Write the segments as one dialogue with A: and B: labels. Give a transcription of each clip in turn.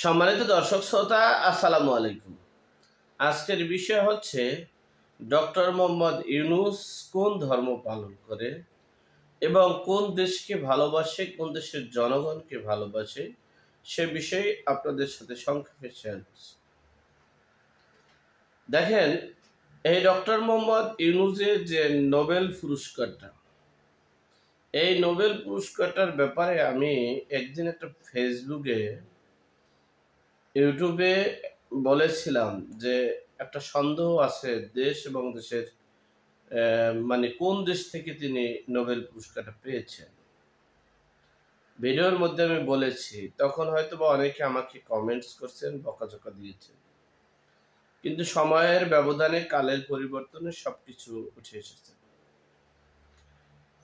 A: সম্মানিত দর্শক শ্রোতা, আসসালামু আলাইকুম। আজকের বিষয় হচ্ছে ডক্টর মোহাম্মদ ইউনূস কোন ধর্ম পালন করে এবং কোন দেশকে ভালোবাসে, কোন দেশের জনগণকে ভালোবাসে, সে বিষয়ে আপনাদের সাথে সংক্ষেপে শেয়ার করছি। দেখেন, এই ডক্টর মোহাম্মদ ইউনূসের যে নোবেল পুরস্কারটা, এই নোবেল পুরস্কারটার ব্যাপারে আমি একদিন একটা ফেসবুকে, ইউটিউবে বলেছিলাম যে একটা সন্দেহ আছে দেশ এবং দেশের মানে কোন দেশ থেকে তিনি নোবেল পুরস্কারটা পেয়েছেন। ভিডিওর মধ্যে আমি বলেছি, তখন হয়তো বা অনেকে আমাকে কমেন্টস করছেন, বকাঝকা দিয়েছেন, কিন্তু সময়ের ব্যবধানে, কালের পরিবর্তনে সবকিছু উঠে এসেছে।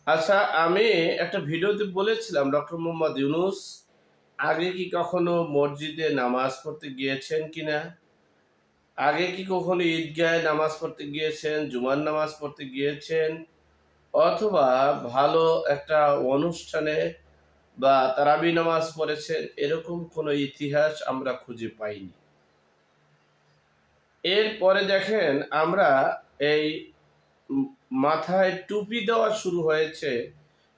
A: আচ্ছা, আমি একটা ভিডিওতে বলেছিলাম ডক্টর মোহাম্মদ ইউনূস আগে কি কখনো মসজিদে নামাজ পড়তে গিয়েছেন কিনা, আগে কি কখনো ঈদগাহে নামাজ পড়তে গিয়েছেন, জুমার নামাজ পড়তে গিয়েছেন, অথবা ভালো একটা অনুষ্ঠানে বা তারাবি নামাজ পড়েছেন, এরকম কোনো ইতিহাস আমরা খুঁজে পাইনি। এরপরে দেখেন, আমরা এই মাথায় টুপি দেওয়া শুরু হয়েছে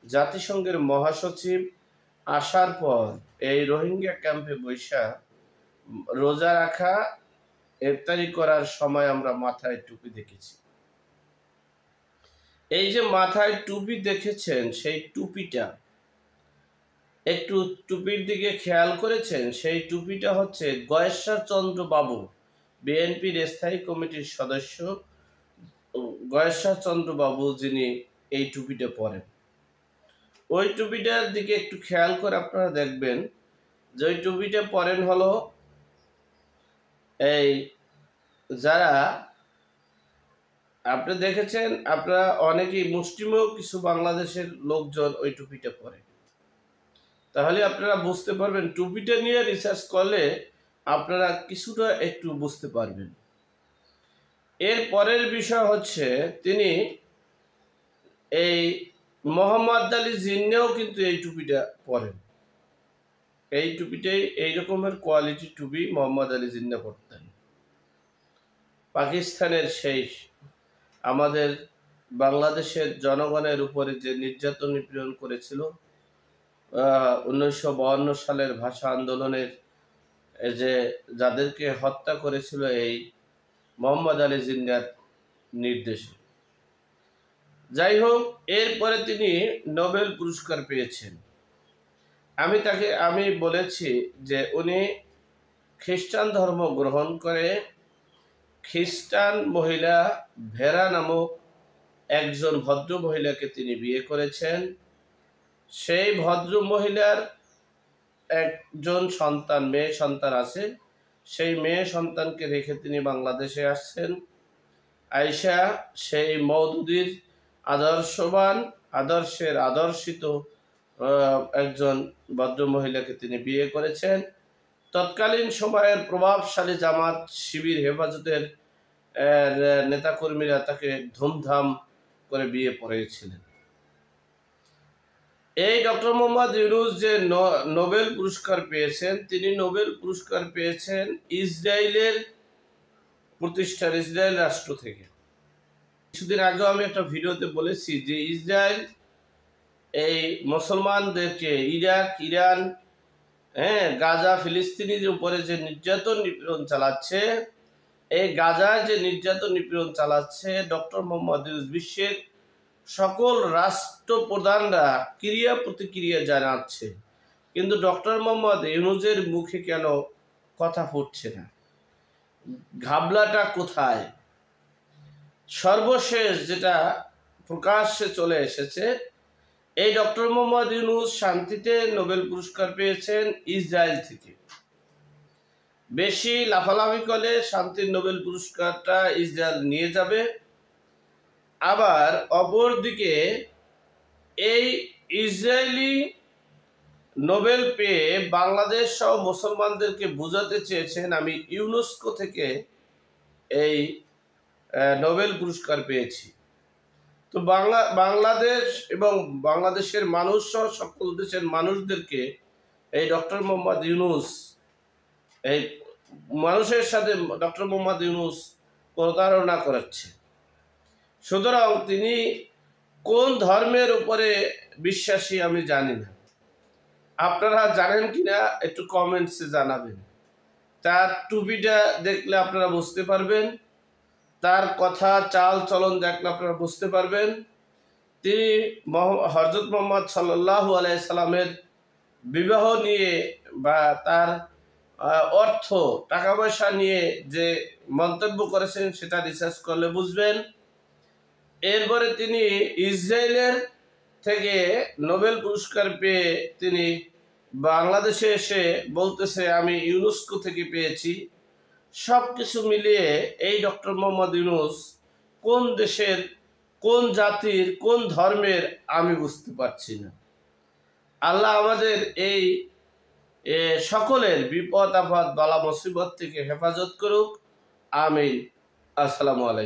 A: জাতিসংঘের মহাসচিব আসার পর। এই রোহিঙ্গা ক্যাম্পে বৈশা রোজা রাখা, ইফতারি করার সময় আমরা মাথায় টুপি দেখেছি। এই যে মাথায় টুপি দেখেছেন, সেই টুপিটা একটু টুপির দিকে খেয়াল করেছেন? সেই টুপিটা হচ্ছে গয়েশ্বর চন্দ্র বাবু, বিএনপির স্থায়ী কমিটির সদস্য গয়েশ্বর চন্দ্র বাবু, যিনি এই টুপিটা পরেন। ওই টুপিটার দিকে একটু খেয়াল করে আপনারা দেখবেন যে ওই টুপিটা পরেন হলো এই যারা, আপনি দেখেছেন, আপনারা অনেকেই মুসলিমও কিছু বাংলাদেশের লোকজন ওই টুপিটা পরে। তাহলে আপনারা বুঝতে পারবেন, টুপিটা নিয়ে রিসার্চ করলে আপনারা কিছুটা একটু বুঝতে পারবেন। এর পরের বিষয় হচ্ছে, তিনি এই মোহাম্মদ আলী জিন্নাও কিন্তু এই টুপিটা পরেন। এই টুপিটাই এই রকমের কোয়ালিটি টুপি মোহাম্মদ আলী জিন্না পরতেন। পাকিস্তানের সেই আমাদের বাংলাদেশের জনগণের উপরে যে নির্যাতন নিপীড়ন করেছিল 1952 সালের ভাষা আন্দোলনের, যে যাদেরকে হত্যা করেছিল এই মোহাম্মদ আলী জিন্নার নির্দেশে। যাই হোক, এরপরে তিনি নোবেল পুরস্কার পেয়েছেন। আমি বলেছি যে উনি খ্রিস্টান ধর্ম গ্রহণ করে খ্রিস্টান মহিলা ভেরা নামক একজন ভদ্র মহিলাকে তিনি বিয়ে করেছেন। সেই ভদ্র মহিলার একজন সন্তান, মেয়ে সন্তান আছে। সেই মেয়ে সন্তানকে রেখে তিনি বাংলাদেশে আসছেন। আয়েশা সেই মওদুদীর আদর্শের আদর্শিত একজন ভদ্র মহিলাকে তিনি বিয়ে করেছেন। তৎকালীন সময়ের প্রভাবশালী জামাত শিবির হেফাজতের নেতাকর্মীরা তাকে ধুমধাম করে বিয়ে পড়িয়েছিলেন। এই ডক্টর মোহাম্মদ ইউনূস যে নোবেল পুরস্কার পেয়েছেন, তিনি নোবেল পুরস্কার পেয়েছেন ইসরায়েলের প্রতিষ্ঠার, ইসরায়েল রাষ্ট্র থেকে। কিছুদিন আগেও আমি একটা ভিডিওতে বলেছি যে ইসরায়েল এই মুসলমানদেরকে ইরাক, ইরান, গাজা, ফিলিস্তিনিদের উপরে যে নির্যাতন নিপীড়ন চালাচ্ছে, এই গাজায় যে নির্যাতন নিপীড়ন চালাচ্ছে, ডক্টর মোহাম্মদ ইউনূস বিশ্বের সকল রাষ্ট্রপ্রধানরা ক্রিয়া প্রতিক্রিয়া জানাচ্ছে, কিন্তু ডক্টর মোহাম্মদ ইউনূসের মুখে কেন কথা ফুটছে না? ঘাবলাটা কোথায়? সর্বশেষ যেটা প্রকাশ্যে চলে এসেছে, এই ডক্টর মোহাম্মদ ইউনূস শান্তিতে নোবেল পুরস্কার পেয়েছেন ইসরায়েল থেকে। বেশি লাফালাফি করলে শান্তির নোবেল পুরস্কারটা ইসরায়েল নিয়ে যাবে। আবার অপরদিকে এই ইসরায়েলি নোবেল পেয়ে বাংলাদেশ সহ মুসলমানদেরকে বোঝাতে চেয়েছেন, আমি ইউনেস্কো থেকে এই নোবেল পুরস্কার পেয়েছি। তো বাংলাদেশ এবং বাংলাদেশের মানুষ সহ সকল দেশের মানুষদেরকে এই ডক্টর মোহাম্মদ ইউনূস এই মানুষের সাথে ডক্টর মোহাম্মদ ইউনূস প্রতারণা করাচ্ছে। সুতরাং তিনি কোন ধর্মের উপরে বিশ্বাসী আমি জানি না, আপনারা জানেন কিনা একটু কমেন্টসে জানাবেন। তার টুপিটা দেখলে আপনারা বুঝতে পারবেন, তার কথা চাল চলন দেখলে আপনারা বুঝতে পারবেন তিনি হযরত মুহাম্মদ সাল্লাল্লাহু আলাইহি সাল্লামের বিবাহ নিয়ে বা তার অর্থ টাকা পয়সা নিয়ে যে মন্তব্য করেছেন সেটা রিসার্চ করলে বুঝবেন। এরপরে তিনি ইসরায়েলের থেকে নোবেল পুরস্কার পেয়ে তিনি বাংলাদেশে এসে বলতেছে আমি ইউনেস্কো থেকে পেয়েছি। সব কিছু মিলিয়ে এই ডক্টর মোহাম্মদ ইউনূস কোন দেশের, কোন জাতির, কোন ধর্মের আমি বুঝতে পারছি না। আল্লাহ আমাদের এই সকলের বিপদ আপদ বালা মুসিবত থেকে হেফাজত করুক। আমিন। আসসালামু আলাইকুম।